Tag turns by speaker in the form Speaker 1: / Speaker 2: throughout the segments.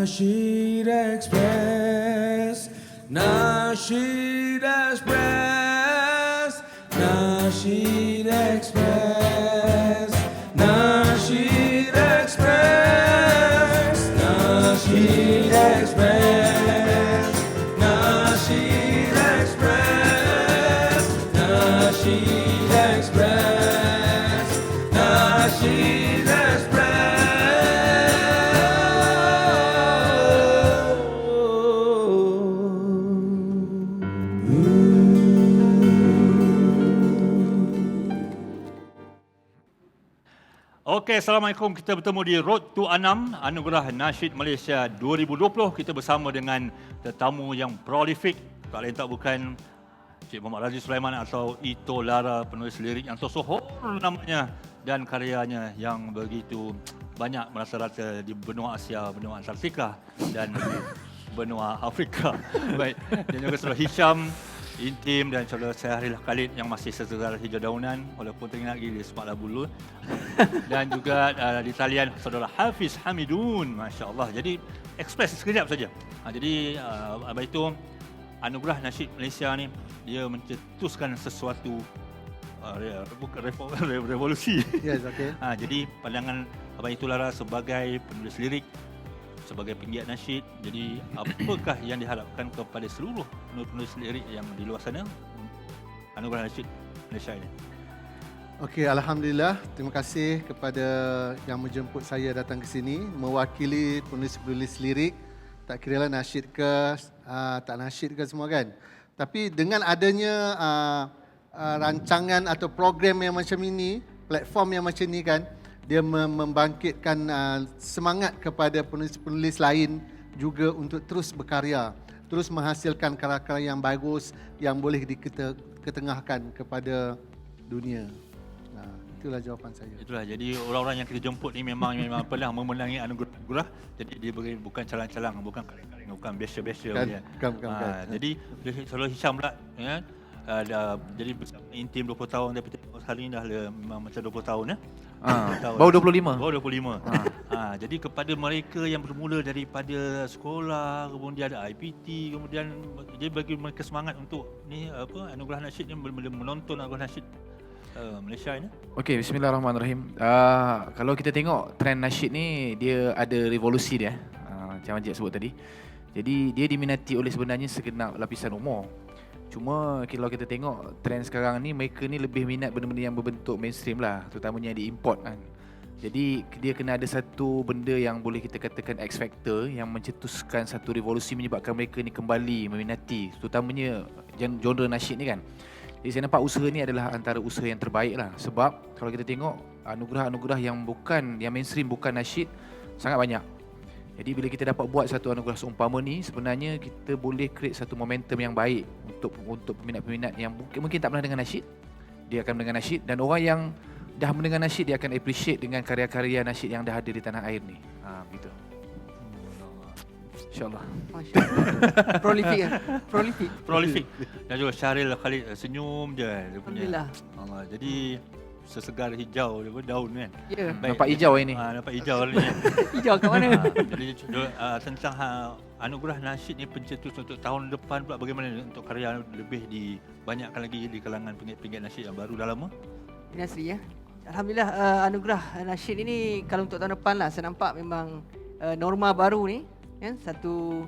Speaker 1: Nasheed Express, Nasheed Express, Nasheed Express, Nasheed Express, Nasheed Express, Nasheed Express, Nasheed Express, Nasheed Express.
Speaker 2: Okey, Assalamualaikum. Kita bertemu di Road to Anam, Anugerah Nasheed Malaysia 2020. Kita bersama dengan tetamu yang prolific, tak lain tak bukan Cik Muhammad Razi Sulaiman atau Ito Lara, penulis lirik yang tersohor namanya dan karyanya yang begitu banyak merasa-rasa di benua Asia, benua Antartika dan benua Afrika. Baik, dan juga saudara Hisham Intim dan saudara Syahril Khalid yang masih sesegar hijau daunan walaupun teringat lagi di Semak Labulu. Dan juga di talian saudara Hafiz Hamidun, Masya-Allah. Jadi ekspres sekejap saja. Jadi apa itu Anugerah Nasheed Malaysia ni dia mencetuskan sesuatu revolusi.
Speaker 3: Yes, okay.
Speaker 2: Jadi pandangan Abang Itu Lara sebagai penulis lirik, sebagai penggiat nasyid, jadi apakah yang diharapkan kepada seluruh penulis lirik yang di luar sana Anugerah Nasheed Malaysia ini?
Speaker 3: Okey, Alhamdulillah. Terima kasih kepada yang menjemput saya datang ke sini mewakili penulis-penulis lirik, tak kira lah nasyid ke, tak nasyid ke semua kan. Tapi dengan adanya rancangan atau program yang macam ini, platform yang macam ini kan, dia membangkitkan semangat kepada penulis-penulis lain juga untuk terus berkarya, terus menghasilkan karya-karya yang bagus yang boleh diketengahkan kepada dunia. Itulah jawapan saya.
Speaker 2: Itulah, jadi orang-orang yang kita jemput ni memang pernah memenangi anugerah. Jadi dia bukan calang-calang, bukan kaleng-kaleng, bukan biasa-biasa.
Speaker 3: Bukan.
Speaker 2: Jadi Saudara Hisham pula, ya, jadi bersama Intim 20 tahun, tapi hari ni dah memang macam 20 tahun ya.
Speaker 4: Baru 25.
Speaker 2: Baru 25. Jadi kepada mereka yang bermula daripada sekolah, kemudian ada IPT, kemudian dia bagi mereka semangat untuk ni apa Anugerah Nasheed ni menonton Anugerah Nasheed Malaysia ini.
Speaker 4: Okey, bismillahirrahmanirrahim. Kalau kita tengok trend nasyid ni, dia ada revolusi dia. Macam Encik sebut tadi. Jadi dia diminati oleh sebenarnya segenap lapisan umur. Cuma kalau kita tengok trend sekarang ni, mereka ni lebih minat benda-benda yang berbentuk mainstream lah, terutamanya di import kan. Jadi dia kena ada satu benda yang boleh kita katakan X factor yang mencetuskan satu revolusi menyebabkan mereka ni kembali meminati, terutamanya genre nasyid ni kan. Jadi saya nampak usaha ni adalah antara usaha yang terbaik lah. Sebab kalau kita tengok anugerah-anugerah yang bukan, yang mainstream bukan nasyid sangat banyak. Jadi bila kita dapat buat satu anugerah seumpama ni, sebenarnya kita boleh create satu momentum yang baik untuk peminat-peminat yang mungkin tak pernah dengar nasyid. Dia akan mendengar nasyid, dan orang yang dah mendengar nasyid dia akan appreciate dengan karya-karya nasyid yang dah ada di tanah air ni. Begitu. InsyaAllah.
Speaker 2: Prolific. Dan juga Syahril Khalid senyum je dia punya.
Speaker 5: Alhamdulillah.
Speaker 2: Jadi sesegar hijau dia pun daun kan.
Speaker 5: Ya.
Speaker 4: Nampak hijau hari ni.
Speaker 2: Nampak hijau hari ni.
Speaker 5: Hijau kat mana?
Speaker 2: Jadi tentang Anugerah Nasheed ni pencetus untuk tahun depan pula, bagaimana untuk karya lebih dibanyakkan lagi di kalangan penggiat-penggiat nasyid yang baru dah lama?
Speaker 5: Nasri ya. Alhamdulillah, Anugerah Nasheed ini kalau untuk tahun depan lah, saya nampak memang norma baru ni, ya, satu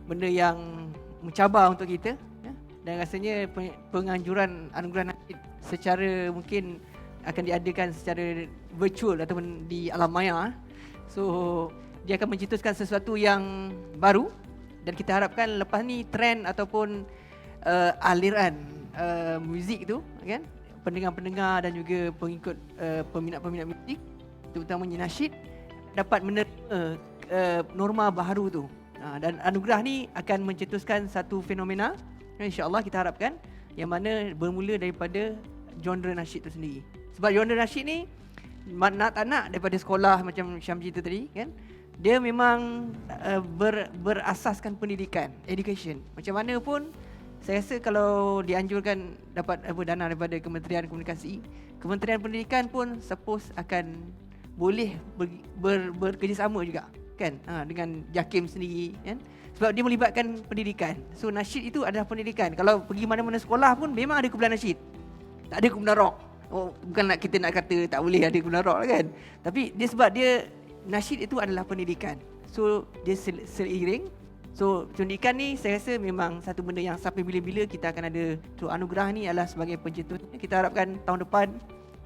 Speaker 5: benda yang mencabar untuk kita, ya, dan rasanya penganjuran Anugerah Nasheed secara mungkin akan diadakan secara virtual ataupun di alam maya. So dia akan mencetuskan sesuatu yang baru, dan kita harapkan lepas ni trend ataupun aliran muzik tu kan, pendengar-pendengar dan juga pengikut peminat-peminat muzik terutamanya nasyid dapat menerima norma baru tu. Dan anugerah ni akan mencetuskan satu fenomena, insya-Allah kita harapkan, yang mana bermula daripada genre nasyid tu sendiri. Sebab genre nasyid ni nak tak nak daripada sekolah macam Syam cerita tadi kan, dia memang berasaskan pendidikan, education. Macam mana pun saya rasa kalau dianjurkan dapat dana daripada Kementerian Komunikasi, Kementerian Pendidikan pun suppose akan boleh bekerjasama juga kan, dengan JAKIM sendiri kan. Sebab dia melibatkan pendidikan. So nasyid itu adalah pendidikan. Kalau pergi mana-mana sekolah pun memang ada kumpulan nasyid. Tak ada kumpulan rock. Bukan kita nak kata tak boleh ada kumpulan rock kan. Tapi dia sebab dia nasyid itu adalah pendidikan. So dia seiring. So pendidikan ni saya rasa memang satu benda yang sampai bila-bila kita akan ada. So anugerah ni adalah sebagai pencetus. Kita harapkan tahun depan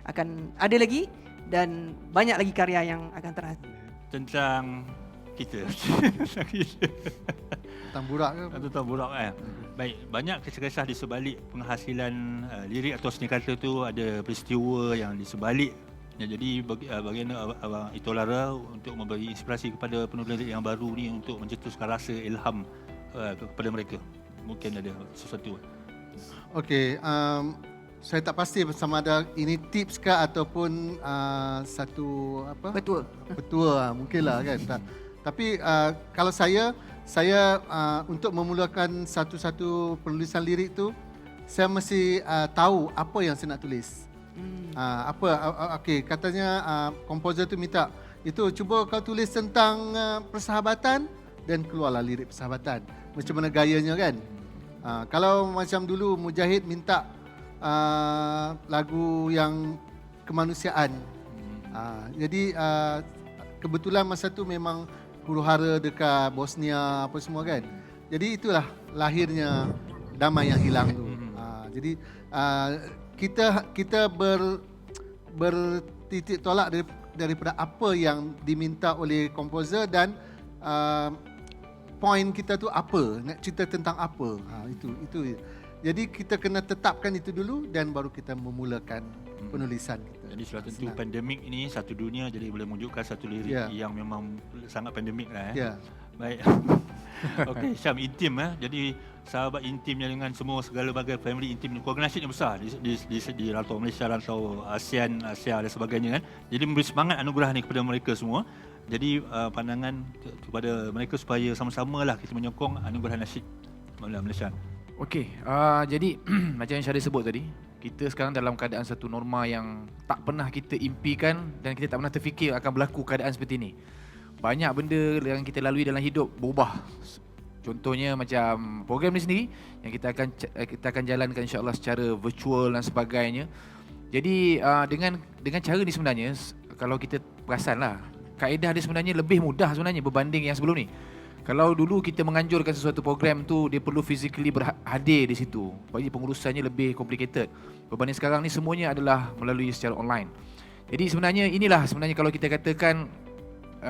Speaker 5: akan ada lagi dan banyak lagi karya yang akan terhasil.
Speaker 2: Tentang kita.
Speaker 3: Tentang burak ke?
Speaker 2: Tentang burak kan. Baik, banyak kisah-kisah di sebalik penghasilan lirik atau seni kata tu, ada peristiwa yang di sebalik. Ya, jadi bagaimana Abang Ito Lara untuk memberi inspirasi kepada penulis lirik yang baru ni untuk mencetuskan rasa ilham kepada mereka. Mungkin ada sesuatu.
Speaker 3: Okey, saya tak pasti sama ada ini tips ke ataupun satu apa? Betul, mungkinlah kan. Tapi kalau saya untuk memulakan satu penulisan lirik tu, saya mesti tahu apa yang saya nak tulis. Okey, katanya komposer tu minta itu cuba kau tulis tentang persahabatan dan keluarlah lirik persahabatan. Macam mana gayanya kan? Kalau macam dulu Mujahid minta lagu yang kemanusiaan. Jadi kebetulan masa tu memang huru-hara dekat Bosnia apa semua kan. Jadi itulah lahirnya Damai Yang Hilang tu. Jadi kita bertitik tolak daripada apa yang diminta oleh komposer dan point kita tu apa, nak cerita tentang apa. Itu. Jadi kita kena tetapkan itu dulu dan baru kita memulakan penulisan kita.
Speaker 2: Jadi sudah tentu pandemik ini satu dunia, jadi boleh menunjukkan satu lirik yang memang sangat pandemik lah. Baik. Okey, Syam, intim Jadi sahabat intimnya dengan semua segala bagai family intim, keluarga nasyid yang besar di rantau Malaysia, rantau ASEAN, Asia dan sebagainya kan. Jadi memberi semangat anugerah ni kepada mereka semua. Jadi pandangan kepada mereka supaya sama-samalah kita menyokong anugerah nasyid Malaysia.
Speaker 4: Okey, jadi macam yang Syaril sebut tadi, kita sekarang dalam keadaan satu norma yang tak pernah kita impikan dan kita tak pernah terfikir akan berlaku keadaan seperti ini. Banyak benda yang kita lalui dalam hidup berubah. Contohnya macam program ni sendiri yang kita akan jalankan insya-Allah secara virtual dan sebagainya. Jadi dengan cara ni sebenarnya kalau kita perasanlah, kaedah dia sebenarnya lebih mudah sebenarnya berbanding yang sebelum ni. Kalau dulu kita menganjurkan sesuatu program tu dia perlu physically berhadir di situ. Jadi pengurusannya lebih complicated. Berbanding sekarang ni semuanya adalah melalui secara online. Jadi sebenarnya inilah kalau kita katakan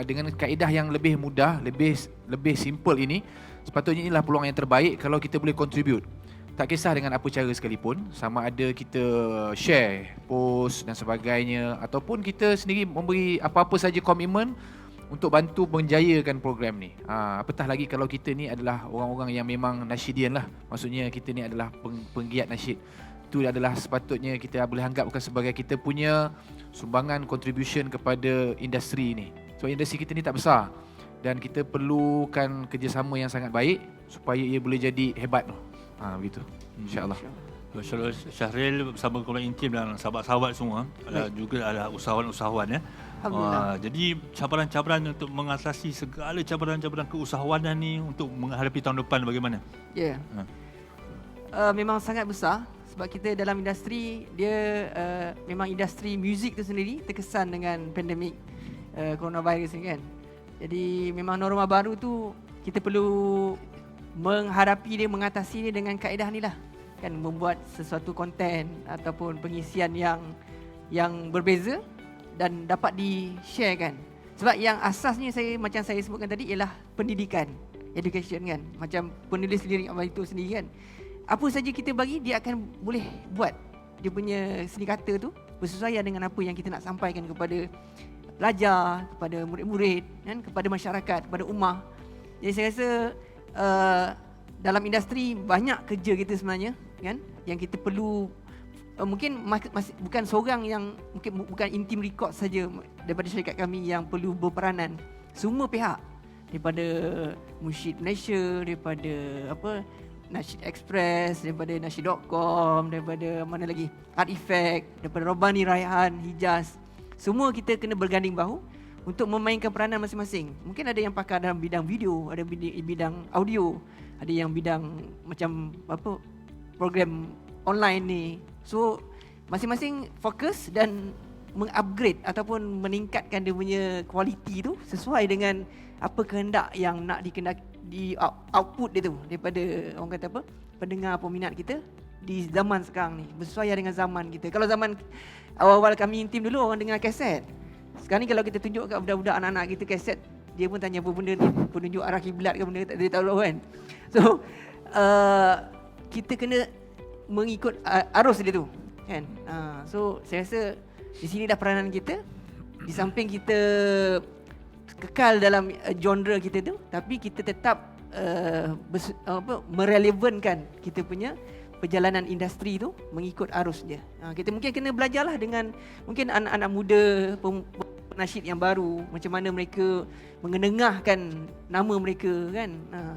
Speaker 4: dengan kaedah yang lebih mudah, lebih simple ini, sepatutnya inilah peluang yang terbaik kalau kita boleh contribute. Tak kisah dengan apa cara sekalipun, sama ada kita share, post dan sebagainya ataupun kita sendiri memberi apa-apa saja komitmen untuk bantu menjayakan program ni. Apatah lagi kalau kita ni adalah orang-orang yang memang nasyidian lah. Maksudnya kita ni adalah penggiat nasyid. Itu adalah sepatutnya kita boleh anggap bukan sebagai kita punya sumbangan contribution kepada industri ni. So industri kita ni tak besar dan kita perlukan kerjasama yang sangat baik supaya ia boleh jadi hebat. Begitu. InsyaAllah.
Speaker 2: Syahril bersama kumpulan intim dan sahabat-sahabat semua juga ada usahawan-usahawan jadi cabaran-cabaran untuk mengatasi segala cabaran-cabaran keusahawanan ni untuk menghadapi tahun depan bagaimana?
Speaker 5: Memang sangat besar sebab kita dalam industri dia memang industri muzik tu sendiri terkesan dengan pandemik coronavirus ni kan. Jadi memang norma baru tu kita perlu menghadapi dia, mengatasi dia dengan kaedah ni lah. Kan membuat sesuatu konten ataupun pengisian yang berbeza dan dapat di-share kan. Sebab yang asasnya macam saya sebutkan tadi ialah pendidikan, education kan. Macam penulis lirik Abang Ito sendiri kan. Apa saja kita bagi dia akan boleh buat. Dia punya seni kata tu bersesuaian dengan apa yang kita nak sampaikan kepada pelajar, kepada murid-murid kan, kepada masyarakat, kepada ummah. Jadi saya rasa dalam industri banyak kerja kita sebenarnya kan yang kita perlu mungkin bukan seorang yang mungkin bukan Intim Record saja daripada syarikat kami yang perlu berperanan, semua pihak daripada Musyid Malaysia, daripada Nasyid Express, daripada nasyid.com, daripada mana lagi Art Effect, daripada Robani Raihan, Hijaz, semua kita kena berganding bahu untuk memainkan peranan masing-masing. Mungkin ada yang pakar dalam bidang video, ada bidang audio, ada yang bidang macam apa program online ni. So masing-masing fokus dan mengupgrade ataupun meningkatkan dia punya kualiti tu sesuai dengan apa kehendak yang nak di output dia tu daripada orang kata apa pendengar peminat kita di zaman sekarang ni, bersesuaian dengan zaman kita. Kalau zaman awal-awal kami intim dulu orang dengar kaset. Sekarang ni kalau kita tunjuk kat budak-budak anak-anak kita kaset, dia pun tanya apa benda ni, penunjuk arah kiblat ke benda, dia tak tahu kan. So kita kena mengikut arus dia tu kan. So saya rasa di sini dah peranan kita. Di samping kita kekal dalam genre kita tu, tapi kita tetap merelevankan kita punya perjalanan industri tu mengikut arus dia. Kita mungkin kena belajarlah dengan mungkin anak-anak muda penasyid yang baru, macam mana mereka mengenengahkan nama mereka kan.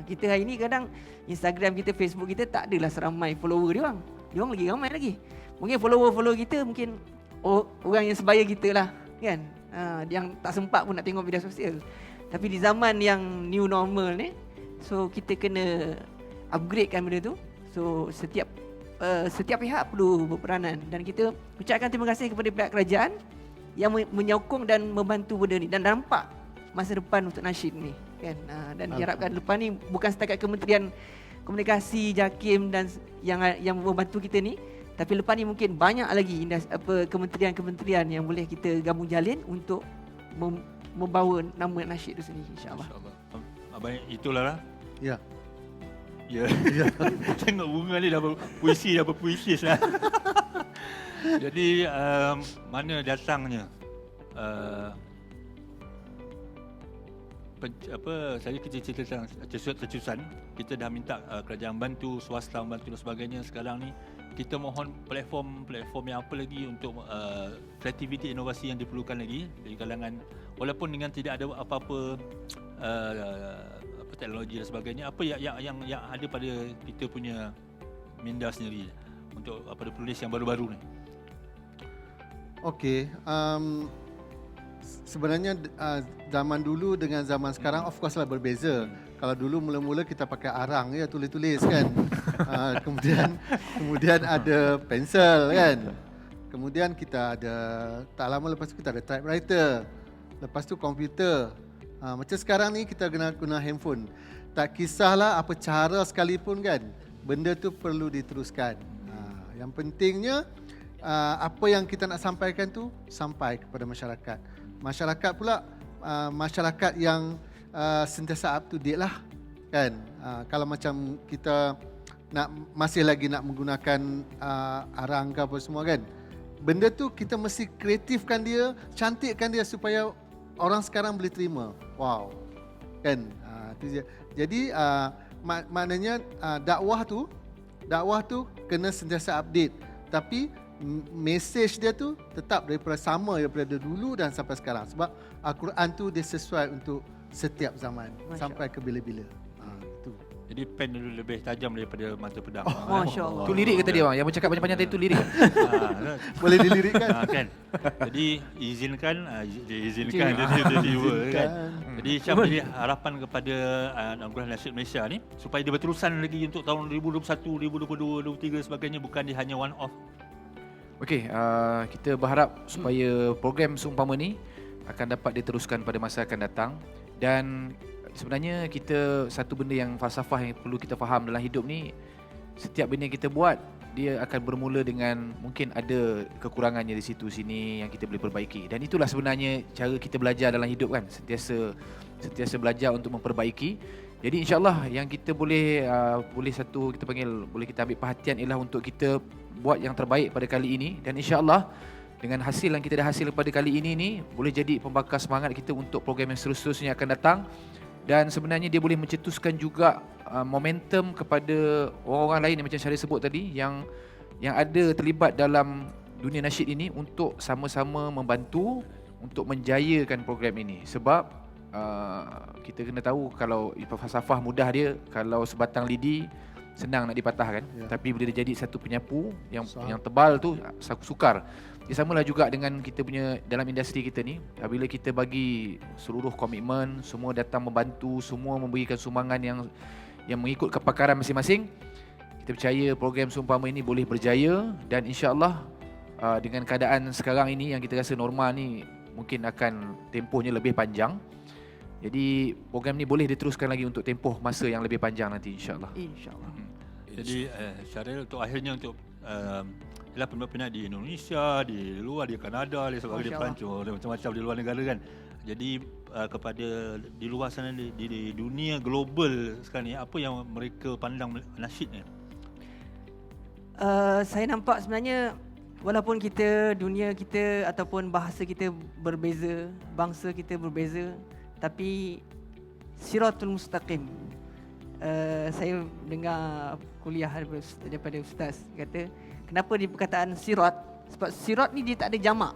Speaker 5: Kita hari ni kadang Instagram kita, Facebook kita tak adalah seramai follower dia orang. Dia orang lagi ramai lagi. Mungkin follower kita mungkin orang yang sebaya kita lah kan. Yang tak sempat pun nak tengok media sosial. Tapi di zaman yang new normal ni, so kita kena upgradekan benda tu. So setiap pihak perlu berperanan dan kita ucapkan terima kasih kepada pihak kerajaan yang menyokong dan membantu benda ni dan nampak masa depan untuk nasyid ni kan. Dan diharapkan lepas ni bukan setakat Kementerian Komunikasi, JAKIM dan yang membantu kita ni, tapi lepas ni mungkin banyak lagi kementerian-kementerian yang boleh kita gabung jalin untuk membawa nama nasyid tu sendiri, insya-Allah.
Speaker 2: Abang itulah lah.
Speaker 3: Ya.
Speaker 2: Ya. Tengok bunga ni dah berpuisi lah. Jadi mana datangnya saya cerita tentang tercusan. Kita dah minta kerajaan bantu, swasta bantu dan sebagainya. Sekarang ni kita mohon platform yang apa lagi untuk kreativiti inovasi yang diperlukan lagi dari kalangan, walaupun dengan tidak ada apa-apa teknologi dan sebagainya, apa yang ada pada kita punya minda sendiri untuk pada penulis yang baru-baru ni.
Speaker 3: Okey, sebenarnya zaman dulu dengan zaman sekarang of course lah berbeza. Kalau dulu mula-mula kita pakai arang ya, tulis-tulis kan. Kemudian ada pensel kan. Kemudian kita ada, tak lama lepas tu kita ada typewriter. Lepas tu komputer. Macam sekarang ni kita guna handphone. Tak kisahlah apa cara sekalipun kan, benda tu perlu diteruskan. Yang pentingnya apa yang kita nak sampaikan tu sampai kepada masyarakat. Masyarakat pula masyarakat yang sentiasa up to date lah kan. Kalau macam kita masih lagi nak menggunakan arang ke apa semua kan, benda tu kita mesti kreatifkan dia, cantikkan dia supaya orang sekarang boleh terima. Wow. Kan? Jadi maknanya dakwah tu kena sentiasa update. Tapi mesej dia tu tetap daripada dulu dan sampai sekarang. Sebab Al-Quran tu dia sesuai untuk setiap zaman. Sampai ke bila-bila. Itu.
Speaker 2: Jadi pen dulu lebih tajam daripada mata pedang.
Speaker 5: Masya Allah.
Speaker 4: Tu lirik ke tadi bang? Yang bercakap panjang-panjang tadi tu lirik ke?
Speaker 3: Boleh dilirikkan.
Speaker 2: Kan. Jadi izinkan jadi kan. Jadi Syam, jadi harapan kepada Anugerah Nasyid Malaysia ni supaya dia berterusan lagi untuk tahun 2021, 2022, 2023 sebagainya, bukan dia hanya one off.
Speaker 4: Okey, kita berharap supaya program seumpama ni akan dapat diteruskan pada masa akan datang. Dan sebenarnya kita satu benda yang falsafah yang perlu kita faham dalam hidup ni, setiap benda yang kita buat dia akan bermula dengan mungkin ada kekurangannya di situ sini yang kita boleh perbaiki. Dan itulah sebenarnya cara kita belajar dalam hidup kan, sentiasa belajar untuk memperbaiki. Jadi insya-Allah yang kita boleh boleh kita ambil perhatian ialah untuk kita buat yang terbaik pada kali ini, dan insya-Allah dengan hasil yang kita dah hasil pada kali ini ni boleh jadi pembakar semangat kita untuk program yang seterusnya akan datang. Dan sebenarnya dia boleh mencetuskan juga momentum kepada orang-orang lain yang macam saya sebut tadi yang ada terlibat dalam dunia nasyid ini untuk sama-sama membantu untuk menjayakan program ini. Sebab kita kena tahu kalau falsafah mudah dia, kalau sebatang lidi senang nak dipatahkan.
Speaker 3: Ya.
Speaker 4: Tapi bila dia jadi satu penyapu yang
Speaker 3: Sahab.
Speaker 4: yang tebal tu sukar. Dia samalah juga dengan kita punya dalam industri kita ni. Bila kita bagi seluruh komitmen, semua datang membantu, semua memberikan sumbangan yang mengikut kepakaran masing-masing, kita percaya program seumpama ini boleh berjaya dan insya-Allah dengan keadaan sekarang ini yang kita rasa normal ni mungkin akan tempohnya lebih panjang. Jadi program ni boleh diteruskan lagi untuk tempoh masa yang lebih panjang nanti insya-Allah.
Speaker 5: InsyaAllah.
Speaker 2: Jadi Syaril untuk akhirnya untuk ialah peminat di Indonesia, di luar, di Kanada, di sebagainya, di
Speaker 5: Masya
Speaker 2: Perancis, dan macam-macam di luar negara kan. Jadi kepada di luar sana di dunia global sekarang ni, apa yang mereka pandang nasyid ni?
Speaker 5: Saya nampak sebenarnya walaupun dunia kita ataupun bahasa kita berbeza, bangsa kita berbeza, tapi Siratul Mustaqim. Saya dengar kuliah daripada ustaz kata, kenapa dia perkataan sirat? Sebab sirat ni dia tak ada jamak.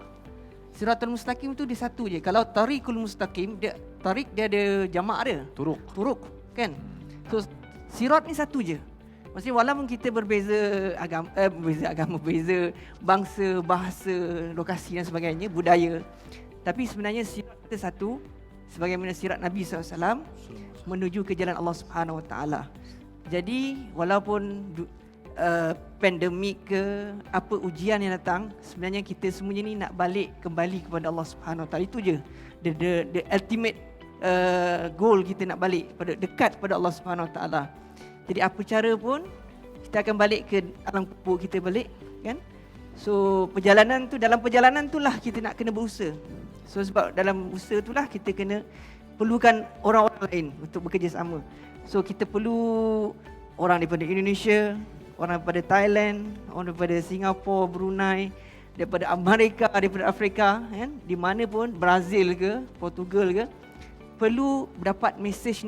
Speaker 5: Siratul Mustaqim tu dia satu je. Kalau Tariqul Mustaqim, tarik dia ada jamak dia. Turuk kan? So sirat ni satu je. Maksudnya walaupun kita berbeza agama, berbeza bangsa, bahasa, lokasi dan sebagainya, budaya, tapi sebenarnya sirat kita satu, sebagaimana sirat Nabi SAW menuju ke jalan Allah Subhanahu Wa Taala. Jadi walaupun pandemik ke apa ujian yang datang, sebenarnya kita semuanya ni nak balik kembali kepada Allah Subhanahu Wa Taala. Itu je the ultimate goal, kita nak balik dekat kepada Allah Subhanahu Wa Taala. Jadi apa cara pun kita akan balik ke alam kubur kita balik kan. So dalam perjalanan tu lah kita nak kena berusaha. So sebab dalam usaha tu lah kita kena perlukan orang-orang lain untuk bekerjasama. So kita perlu orang daripada Indonesia, orang daripada Thailand, orang daripada Singapura, Brunei, daripada Amerika, daripada Afrika kan, di mana pun, Brazil ke, Portugal ke, perlu dapat mesej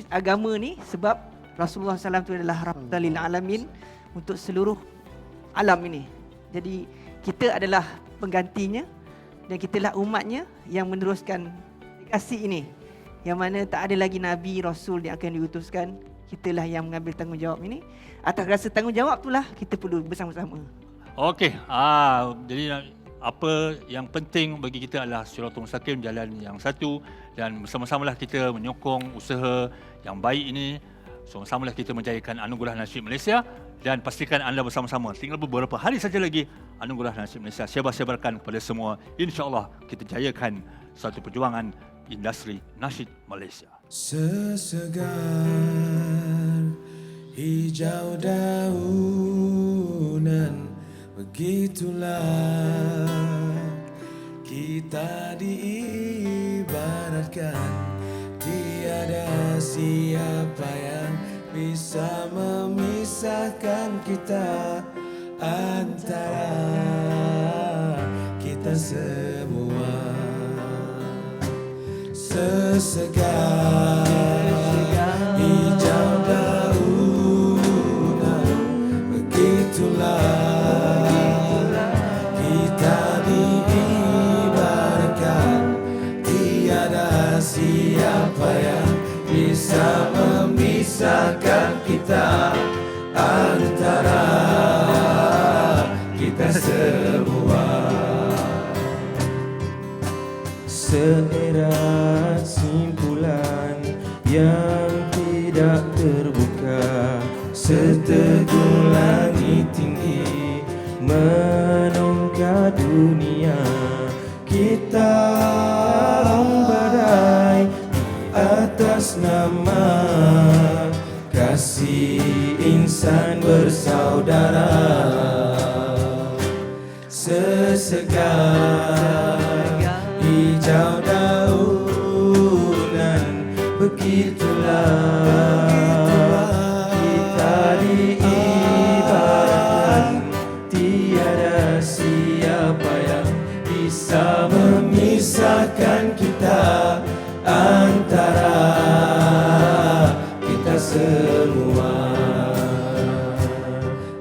Speaker 5: agama ni, sebab Rasulullah SAW itu adalah rahmatan lil alamin untuk seluruh alam ini. Jadi kita adalah penggantinya dan kitalah umatnya yang meneruskan legasi ini, yang mana tak ada lagi Nabi, Rasul yang akan diutuskan. Kitalah yang mengambil tanggungjawab ini. Atas rasa tanggungjawab itulah kita perlu bersama-sama.
Speaker 2: Okey, jadi apa yang penting bagi kita adalah Siratul Mustaqim, jalan yang satu, dan bersama-samalah kita menyokong usaha yang baik ini. Sama-samalah kita menjayakan Anugerah Nasyid Malaysia, dan pastikan anda bersama-sama. Tinggal beberapa hari saja lagi Anugerah Nasyid Malaysia sebar-sebarkan kepada semua. InsyaAllah kita jayakan satu perjuangan industri nasyid Malaysia.
Speaker 1: Sesegar hijau daunan, begitulah kita diibaratkan. Tiada siapa yang bisa memisahkan kita antara kita semua. Sesegar hijau daunan, begitulah kita diibaratkan. Tiada siapa yang bisa memisahkan kita antara kita semua.
Speaker 6: Seerat simpulan yang tidak terbuka, seteguh langit tinggi menongkar dunia. Kita badai atas nama kasih insan bersaudara. Sesegar hijau daunan, begitulah kita diibaratkan. Tiada siapa yang bisa memisahkan kita antara kita semua.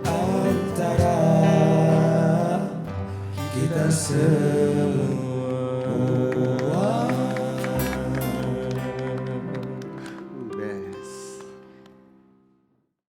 Speaker 6: Antara kita semua.